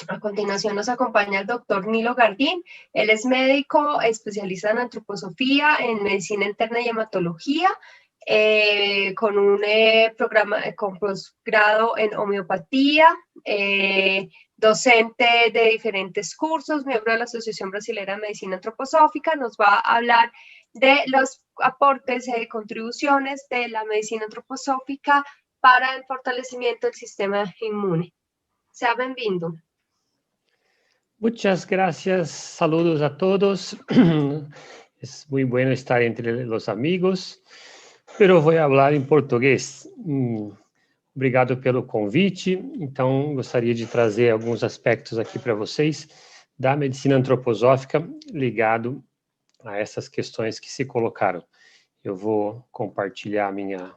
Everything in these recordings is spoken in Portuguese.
A continuación nos acompaña el doctor Nilo Gardín. Él es médico especialista en antroposofía, en medicina interna y hematología, con un programa con posgrado en homeopatía, docente de diferentes cursos, miembro de la Asociación Brasilera de Medicina Antroposófica. Nos va a hablar de los aportes y contribuciones de la medicina antroposófica para el fortalecimiento del sistema inmune. Sea bem-vindo. Muchas gracias, saludos a todos. Es muy bueno estar entre los amigos, pero vou falar em português. Obrigado pelo convite. Então, gostaria de trazer alguns aspectos aqui para vocês da medicina antroposófica ligado a essas questões que se colocaram. Eu vou compartilhar a minha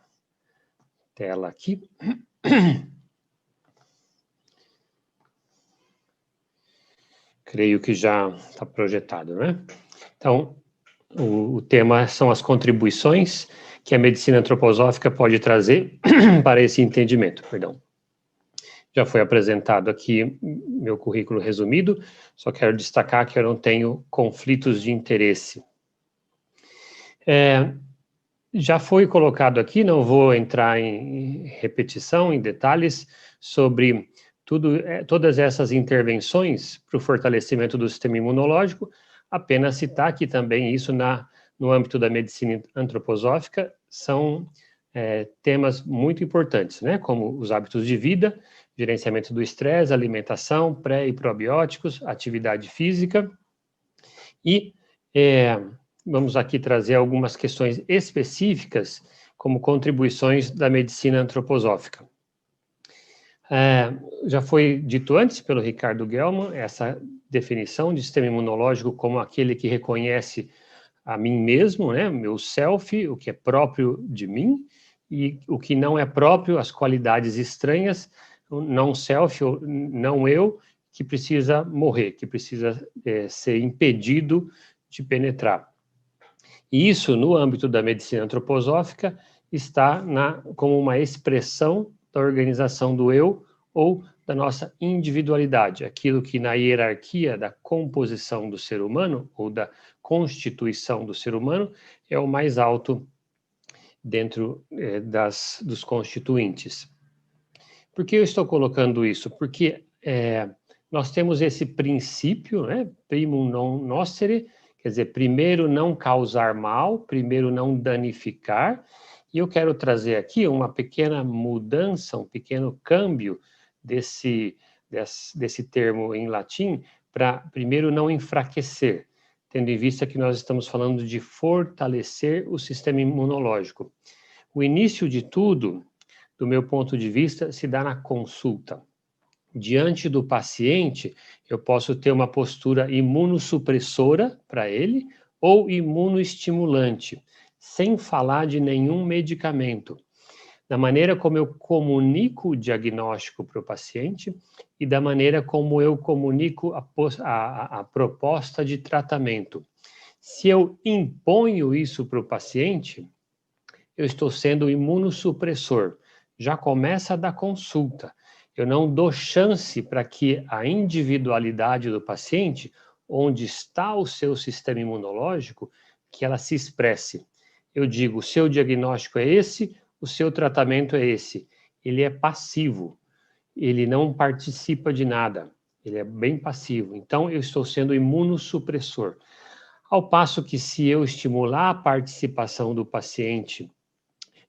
tela aqui. Creio que já está projetado, né? Então, o tema são as contribuições que a medicina antroposófica pode trazer para esse entendimento, perdão. Já foi apresentado aqui meu currículo resumido, só quero destacar que eu não tenho conflitos de interesse. Já foi colocado aqui, não vou entrar em repetição, em detalhes, sobre todas essas intervenções para o fortalecimento do sistema imunológico, apenas citar aqui também isso no âmbito da medicina antroposófica, são temas muito importantes, né? Como os hábitos de vida, gerenciamento do estresse, alimentação, pré e probióticos, atividade física, e vamos aqui trazer algumas questões específicas como contribuições da medicina antroposófica. Já foi dito antes pelo Ricardo Gelman, essa definição de sistema imunológico como aquele que reconhece a mim mesmo, né, meu self, o que é próprio de mim, e o que não é próprio, as qualidades estranhas, não self, ou não eu, que precisa morrer, que precisa ser impedido de penetrar. E isso, no âmbito da medicina antroposófica, está como uma expressão da organização do eu ou da nossa individualidade, aquilo que na hierarquia da composição do ser humano ou da constituição do ser humano é o mais alto dentro dos constituintes. Por que eu estou colocando isso? Porque nós temos esse princípio, né, primum non nocere, quer dizer, primeiro não causar mal, primeiro não danificar, e eu quero trazer aqui uma pequena mudança, um pequeno câmbio desse termo em latim para primeiro não enfraquecer, tendo em vista que nós estamos falando de fortalecer o sistema imunológico. O início de tudo, do meu ponto de vista, se dá na consulta. Diante do paciente, eu posso ter uma postura imunossupressora para ele ou imunoestimulante, sem falar de nenhum medicamento. Da maneira como eu comunico o diagnóstico para o paciente e da maneira como eu comunico a proposta de tratamento. Se eu imponho isso para o paciente, eu estou sendo imunossupressor. Já começa da consulta. Eu não dou chance para que a individualidade do paciente, onde está o seu sistema imunológico, que ela se expresse. Eu digo, o seu diagnóstico é esse, o seu tratamento é esse. Ele é passivo, ele não participa de nada, ele é bem passivo. Então, eu estou sendo imunossupressor. Ao passo que, se eu estimular a participação do paciente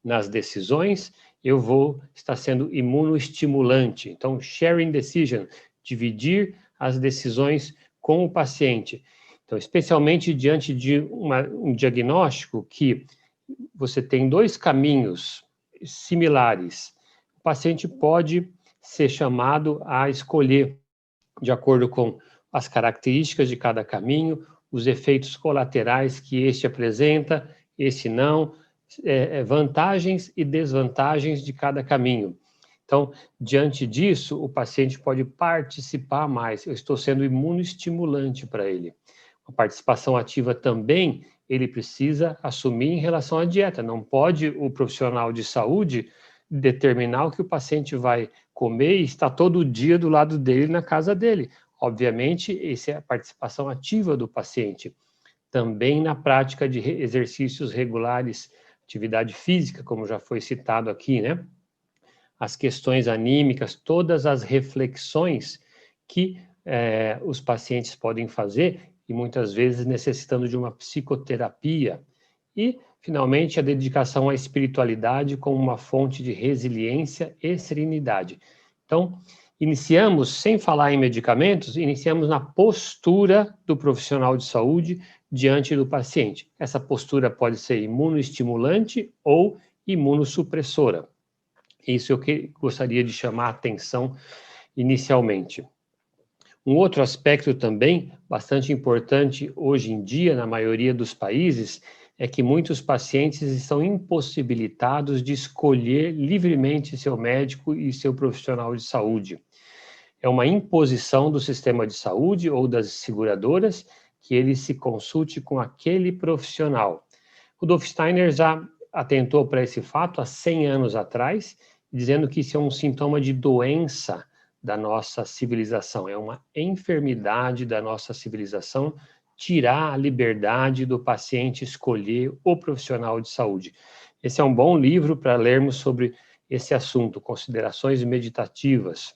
nas decisões, eu vou estar sendo imunoestimulante. Então, sharing decision, dividir as decisões com o paciente. Então, especialmente diante de um diagnóstico que você tem dois caminhos similares, o paciente pode ser chamado a escolher, de acordo com as características de cada caminho, os efeitos colaterais que este apresenta, esse não, vantagens e desvantagens de cada caminho. Então, diante disso, o paciente pode participar mais. Eu estou sendo imunoestimulante para ele. A participação ativa também ele precisa assumir em relação à dieta. Não pode o profissional de saúde determinar o que o paciente vai comer e estar todo dia do lado dele na casa dele. Obviamente, essa é a participação ativa do paciente. Também na prática de exercícios regulares, atividade física, como já foi citado aqui, né? As questões anímicas, todas as reflexões que os pacientes podem fazer e muitas vezes necessitando de uma psicoterapia. E, finalmente, a dedicação à espiritualidade como uma fonte de resiliência e serenidade. Então, iniciamos, sem falar em medicamentos, iniciamos na postura do profissional de saúde diante do paciente. Essa postura pode ser imunoestimulante ou imunossupressora. Isso é o que gostaria de chamar a atenção inicialmente. Um outro aspecto também bastante importante hoje em dia, na maioria dos países, é que muitos pacientes estão impossibilitados de escolher livremente seu médico e seu profissional de saúde. É uma imposição do sistema de saúde ou das seguradoras que ele se consulte com aquele profissional. Rudolf Steiner já atentou para esse fato há 100 anos atrás, dizendo que isso é um sintoma de doença da nossa civilização, é uma enfermidade da nossa civilização, tirar a liberdade do paciente escolher o profissional de saúde. Esse é um bom livro para lermos sobre esse assunto, Considerações Meditativas.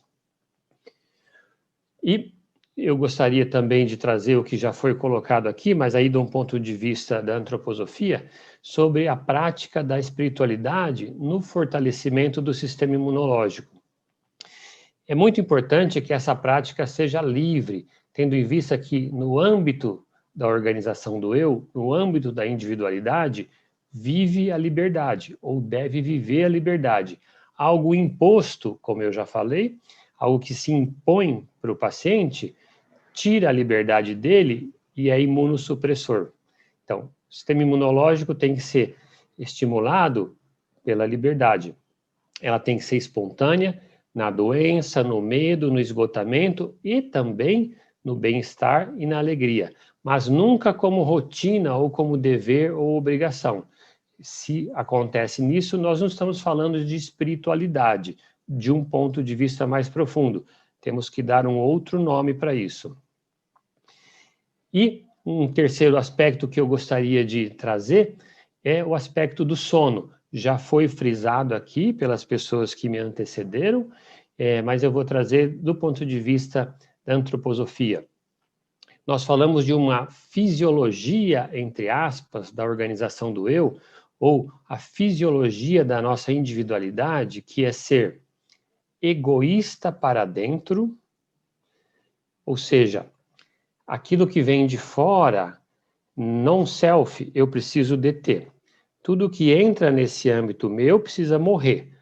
E eu gostaria também de trazer o que já foi colocado aqui, mas aí de um ponto de vista da antroposofia, sobre a prática da espiritualidade no fortalecimento do sistema imunológico. É muito importante que essa prática seja livre, tendo em vista que no âmbito da organização do eu, no âmbito da individualidade, vive a liberdade, ou deve viver a liberdade. Algo imposto, como eu já falei, algo que se impõe para o paciente, tira a liberdade dele e é imunossupressor. Então, o sistema imunológico tem que ser estimulado pela liberdade. Ela tem que ser espontânea na doença, no medo, no esgotamento e também no bem-estar e na alegria, mas nunca como rotina ou como dever ou obrigação. Se acontece nisso, nós não estamos falando de espiritualidade, de um ponto de vista mais profundo. Temos que dar um outro nome para isso. E um terceiro aspecto que eu gostaria de trazer é o aspecto do sono. Já foi frisado aqui pelas pessoas que me antecederam, mas eu vou trazer do ponto de vista da antroposofia. Nós falamos de uma fisiologia, entre aspas, da organização do eu, ou a fisiologia da nossa individualidade, que é ser egoísta para dentro, ou seja, aquilo que vem de fora, non-self, eu preciso deter. Tudo que entra nesse âmbito meu precisa morrer.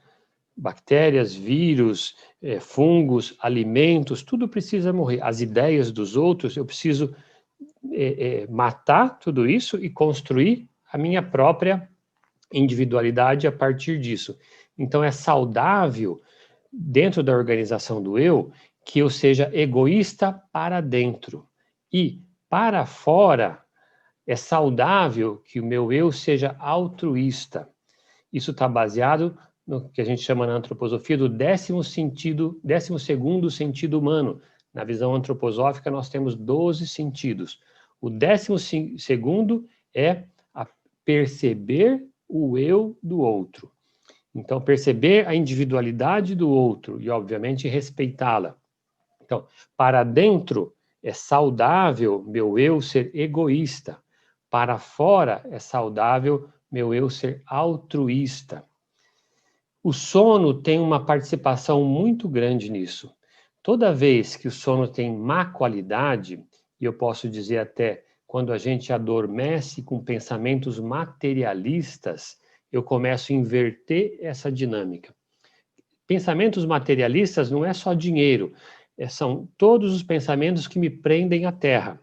Bactérias, vírus, fungos, alimentos, tudo precisa morrer. As ideias dos outros, eu preciso matar tudo isso e construir a minha própria individualidade a partir disso. Então, é saudável, dentro da organização do eu, que eu seja egoísta para dentro. E, para fora, é saudável que o meu eu seja altruísta. Isso está baseado no que a gente chama na antroposofia do 12º sentido humano. Na visão antroposófica, nós temos 12 sentidos. O 12º é a perceber o eu do outro. Então, perceber a individualidade do outro e, obviamente, respeitá-la. Então, para dentro é saudável meu eu ser egoísta. Para fora é saudável meu eu ser altruísta. O sono tem uma participação muito grande nisso. Toda vez que o sono tem má qualidade, e eu posso dizer até quando a gente adormece com pensamentos materialistas, eu começo a inverter essa dinâmica. Pensamentos materialistas não é só dinheiro, são todos os pensamentos que me prendem à terra.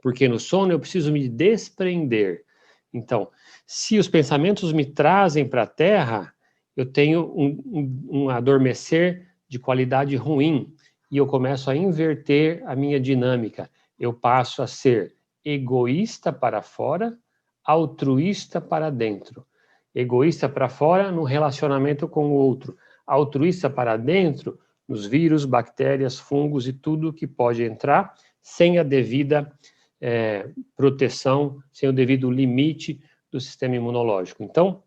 Porque no sono eu preciso me desprender. Então, se os pensamentos me trazem para a terra, eu tenho um adormecer de qualidade ruim e eu começo a inverter a minha dinâmica. Eu passo a ser egoísta para fora, altruísta para dentro. Egoísta para fora, no relacionamento com o outro. Altruísta para dentro, nos vírus, bactérias, fungos e tudo que pode entrar sem a devida proteção, sem o devido limite do sistema imunológico. Então,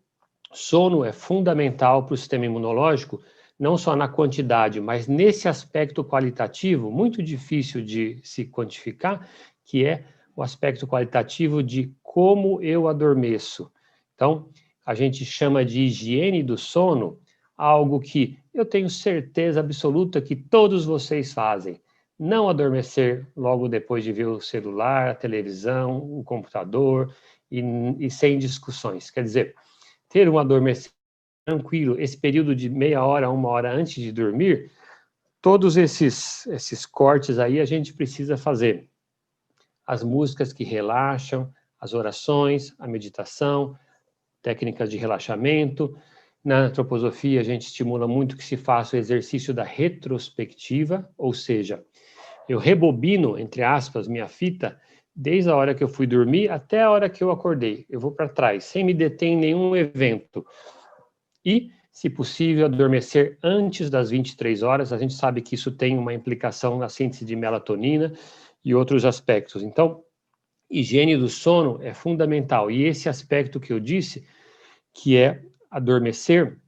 sono é fundamental para o sistema imunológico, não só na quantidade, mas nesse aspecto qualitativo, muito difícil de se quantificar, que é o aspecto qualitativo de como eu adormeço. Então, a gente chama de higiene do sono, algo que eu tenho certeza absoluta que todos vocês fazem. Não adormecer logo depois de ver o celular, a televisão, o computador e sem discussões. Quer dizer, ter um adormecimento tranquilo, esse período de meia hora, 1 hora antes de dormir, todos esses cortes aí a gente precisa fazer. As músicas que relaxam, as orações, a meditação, técnicas de relaxamento. Na antroposofia, a gente estimula muito que se faça o exercício da retrospectiva, ou seja, eu rebobino, entre aspas, minha fita, desde a hora que eu fui dormir até a hora que eu acordei. Eu vou para trás, sem me deter em nenhum evento. E, se possível, adormecer antes das 23 horas. A gente sabe que isso tem uma implicação na síntese de melatonina e outros aspectos. Então, higiene do sono é fundamental. E esse aspecto que eu disse, que é adormecer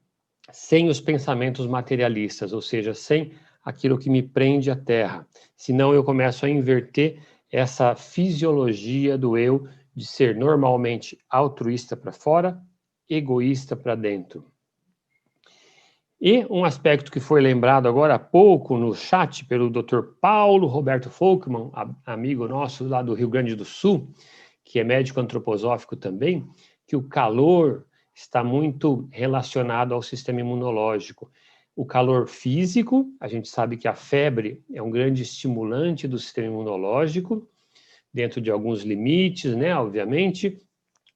sem os pensamentos materialistas, ou seja, sem aquilo que me prende à terra. Senão eu começo a inverter essa fisiologia do eu de ser normalmente altruísta para fora, egoísta para dentro. E um aspecto que foi lembrado agora há pouco no chat pelo Dr. Paulo Roberto Folkman, amigo nosso lá do Rio Grande do Sul, que é médico antroposófico também, que o calor está muito relacionado ao sistema imunológico. O calor físico, a gente sabe que a febre é um grande estimulante do sistema imunológico, dentro de alguns limites, né, obviamente,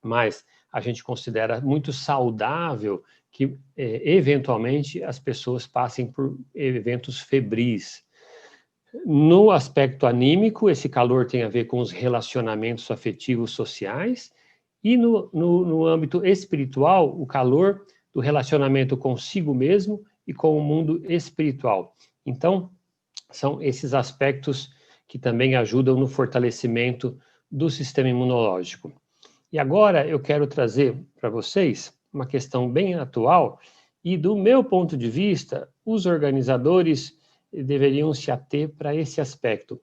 mas a gente considera muito saudável que, eventualmente, as pessoas passem por eventos febris. No aspecto anímico, esse calor tem a ver com os relacionamentos afetivos sociais, e no âmbito espiritual, o calor do relacionamento consigo mesmo e com o mundo espiritual. Então, são esses aspectos que também ajudam no fortalecimento do sistema imunológico. E agora eu quero trazer para vocês uma questão bem atual e, do meu ponto de vista, os organizadores deveriam se ater para esse aspecto.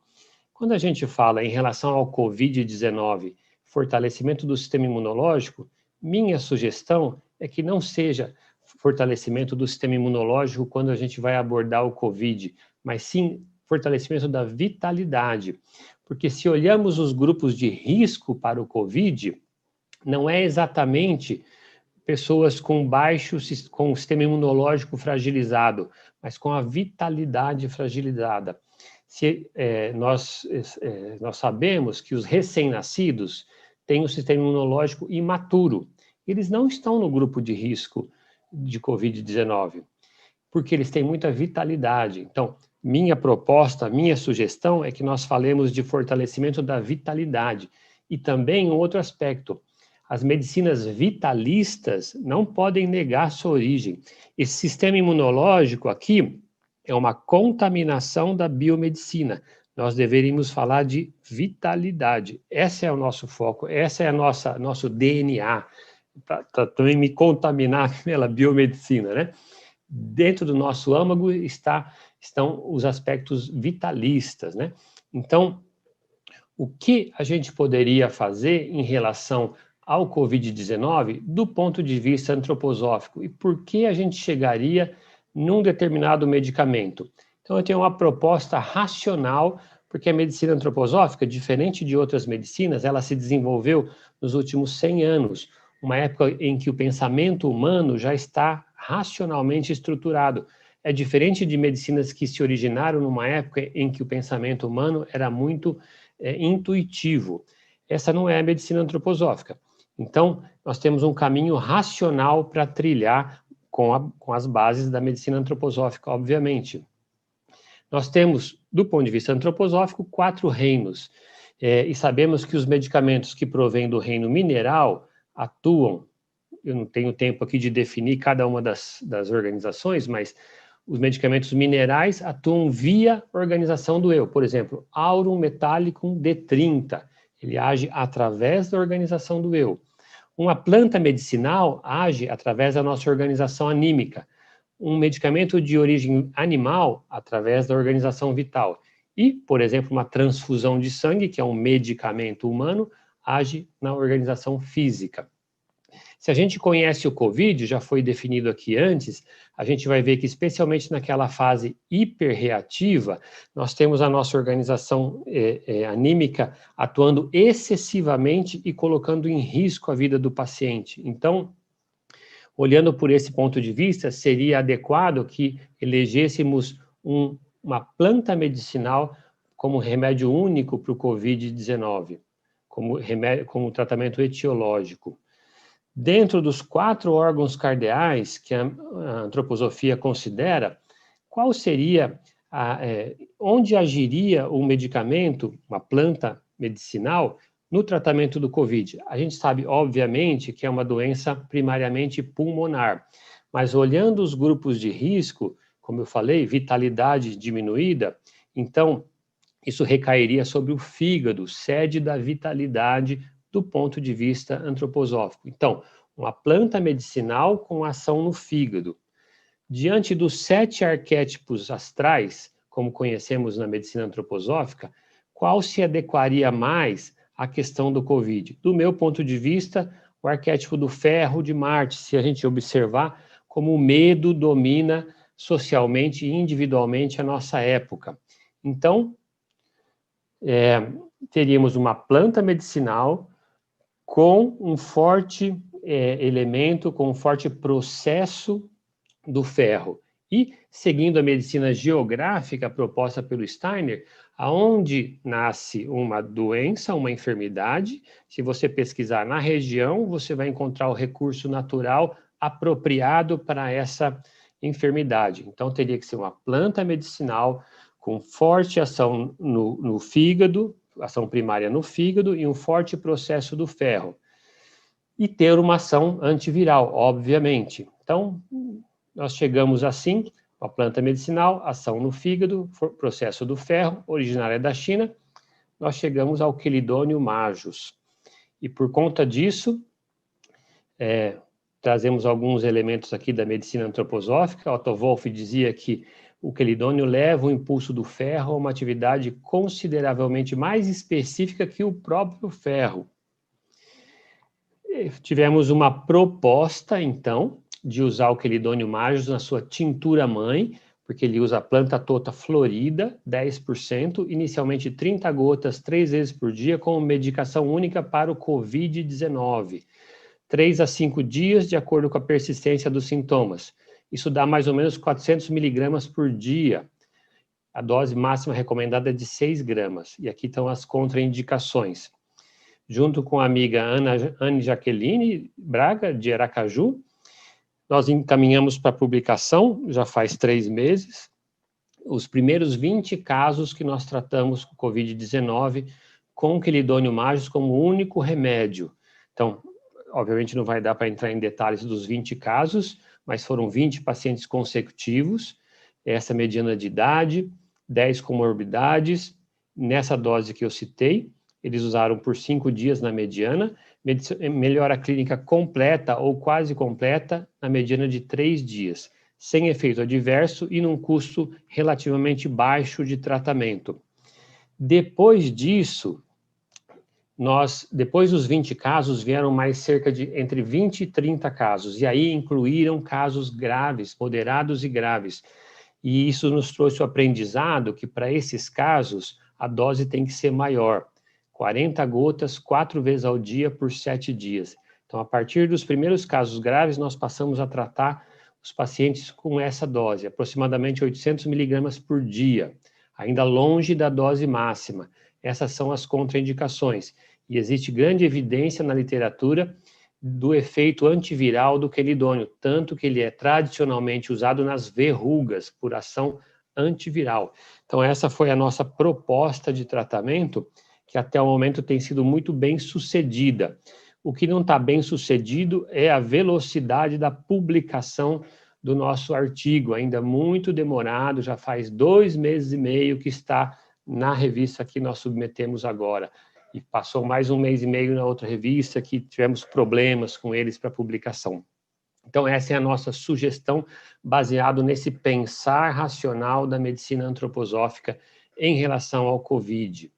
Quando a gente fala em relação ao Covid-19, fortalecimento do sistema imunológico, minha sugestão é que não seja fortalecimento do sistema imunológico quando a gente vai abordar o Covid, mas sim fortalecimento da vitalidade. Porque se olhamos os grupos de risco para o Covid, não é exatamente pessoas com com o sistema imunológico fragilizado, mas com a vitalidade fragilizada. Nós sabemos que os recém-nascidos têm o sistema imunológico imaturo. Eles não estão no grupo de risco de Covid-19, porque eles têm muita vitalidade. Então, minha proposta, minha sugestão é que nós falemos de fortalecimento da vitalidade. E também um outro aspecto, as medicinas vitalistas não podem negar sua origem. Esse sistema imunológico aqui é uma contaminação da biomedicina. Nós deveríamos falar de vitalidade. Esse é o nosso foco, essa é a nosso DNA, para também me contaminar pela biomedicina, né? Dentro do nosso âmago estão os aspectos vitalistas, né? Então, o que a gente poderia fazer em relação ao Covid-19 do ponto de vista antroposófico e por que a gente chegaria num determinado medicamento? Então, eu tenho uma proposta racional, porque a medicina antroposófica, diferente de outras medicinas, ela se desenvolveu nos últimos 100 anos, uma época em que o pensamento humano já está racionalmente estruturado. É diferente de medicinas que se originaram numa época em que o pensamento humano era muito intuitivo. Essa não é a medicina antroposófica. Então, nós temos um caminho racional para trilhar com as bases da medicina antroposófica, obviamente. Nós temos, do ponto de vista antroposófico, 4 reinos, e sabemos que os medicamentos que provêm do reino mineral atuam eu não tenho tempo aqui de definir cada uma das organizações, mas os medicamentos minerais atuam via organização do eu. Por exemplo, Aurum Metallicum D30, ele age através da organização do eu. Uma planta medicinal age através da nossa organização anímica. Um medicamento de origem animal através da organização vital. E, por exemplo, uma transfusão de sangue, que é um medicamento humano, age na organização física. Se a gente conhece o COVID, já foi definido aqui antes, a gente vai ver que, especialmente naquela fase hiperreativa, nós temos a nossa organização anímica atuando excessivamente e colocando em risco a vida do paciente. Então, olhando por esse ponto de vista, seria adequado que elegêssemos uma planta medicinal como remédio único para o COVID-19, como tratamento etiológico. Dentro dos 4 órgãos cardeais que a antroposofia considera, qual seria, onde agiria um medicamento, uma planta medicinal, no tratamento do COVID? A gente sabe, obviamente, que é uma doença primariamente pulmonar, mas olhando os grupos de risco, como eu falei, vitalidade diminuída, então isso recairia sobre o fígado, sede da vitalidade do ponto de vista antroposófico. Então, uma planta medicinal com ação no fígado. Diante dos 7 arquétipos astrais, como conhecemos na medicina antroposófica, qual se adequaria mais à questão do COVID? Do meu ponto de vista, o arquétipo do ferro de Marte, se a gente observar como o medo domina socialmente e individualmente a nossa época. Então, teríamos uma planta medicinal com um forte elemento, com um forte processo do ferro. E, seguindo a medicina geográfica proposta pelo Steiner, aonde nasce uma doença, uma enfermidade, se você pesquisar na região, você vai encontrar o recurso natural apropriado para essa enfermidade. Então, teria que ser uma planta medicinal com forte ação no fígado, ação primária no fígado e um forte processo do ferro. E ter uma ação antiviral, obviamente. Então, nós chegamos assim, a planta medicinal, ação no fígado, processo do ferro, originária da China, nós chegamos ao Chelidonium majus. E por conta disso, trazemos alguns elementos aqui da medicina antroposófica. Otto Wolff dizia que o quelidônio leva o impulso do ferro a uma atividade consideravelmente mais específica que o próprio ferro. Tivemos uma proposta, então, de usar o Chelidonium majus na sua tintura mãe, porque ele usa a planta tota florida, 10%, inicialmente 30 gotas 3 vezes por dia, como medicação única para o COVID-19. 3 a 5 dias, de acordo com a persistência dos sintomas. Isso dá mais ou menos 400 miligramas por dia. A dose máxima recomendada é de 6 gramas. E aqui estão as contraindicações. Junto com a amiga Anne Jaqueline Braga, de Aracaju, nós encaminhamos para publicação, já faz 3 meses, os primeiros 20 casos que nós tratamos com Covid-19 com o Chelidonium majus como único remédio. Então, obviamente não vai dar para entrar em detalhes dos 20 casos, mas foram 20 pacientes consecutivos, essa mediana de idade, 10 comorbidades, nessa dose que eu citei, eles usaram por 5 dias na mediana, melhora clínica completa ou quase completa na mediana de 3 dias, sem efeito adverso e num custo relativamente baixo de tratamento. Depois disso, depois dos 20 casos, vieram mais cerca de entre 20 e 30 casos, e aí incluíram casos graves, moderados e graves. E isso nos trouxe o aprendizado que para esses casos a dose tem que ser maior. 40 gotas, 4 vezes ao dia por 7 dias. Então, a partir dos primeiros casos graves, nós passamos a tratar os pacientes com essa dose, aproximadamente 800 miligramas por dia, ainda longe da dose máxima. Essas são as contraindicações. E existe grande evidência na literatura do efeito antiviral do quelidônio, tanto que ele é tradicionalmente usado nas verrugas, por ação antiviral. Então, essa foi a nossa proposta de tratamento, que até o momento tem sido muito bem sucedida. O que não está bem sucedido é a velocidade da publicação do nosso artigo, ainda muito demorado, já faz 2 meses e meio que está na revista que nós submetemos agora. E passou mais 1 mês e meio na outra revista que tivemos problemas com eles para publicação. Então, essa é a nossa sugestão, baseado nesse pensar racional da medicina antroposófica em relação ao COVID.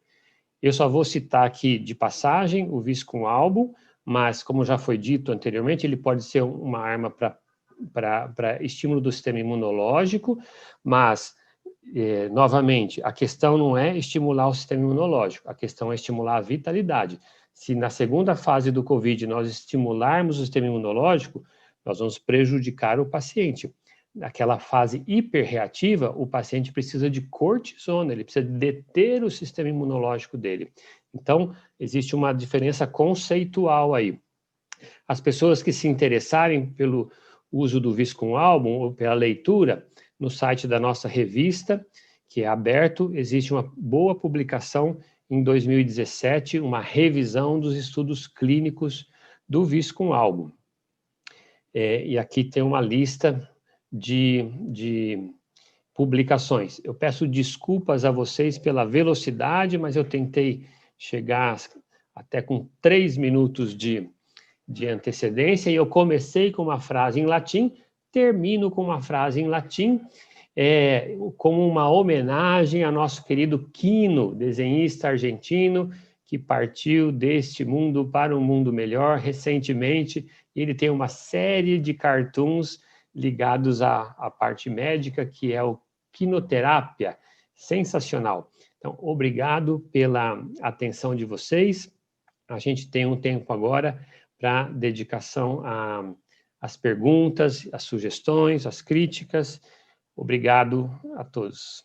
Eu só vou citar aqui de passagem o Viscum-Albo, mas, como já foi dito anteriormente, ele pode ser uma arma para estímulo do sistema imunológico, mas, novamente, a questão não é estimular o sistema imunológico, a questão é estimular a vitalidade. Se na segunda fase do COVID nós estimularmos o sistema imunológico, nós vamos prejudicar o paciente. Naquela fase hiperreativa, o paciente precisa de cortisona, ele precisa deter o sistema imunológico dele. Então, existe uma diferença conceitual aí. As pessoas que se interessarem pelo uso do Viscum-Albo ou pela leitura, no site da nossa revista, que é aberto, existe uma boa publicação em 2017, uma revisão dos estudos clínicos do Viscum-Albo. E aqui tem uma lista de publicações. Eu peço desculpas a vocês pela velocidade, mas eu tentei chegar até com 3 minutos de antecedência, e eu comecei com uma frase em latim, termino com uma frase em latim, como uma homenagem ao nosso querido Quino, desenhista argentino, que partiu deste mundo para um mundo melhor recentemente. Ele tem uma série de cartoons ligados à parte médica, que é o Quinoterapia. Sensacional. Então, obrigado pela atenção de vocês. A gente tem um tempo agora para dedicação às perguntas, às sugestões, às críticas. Obrigado a todos.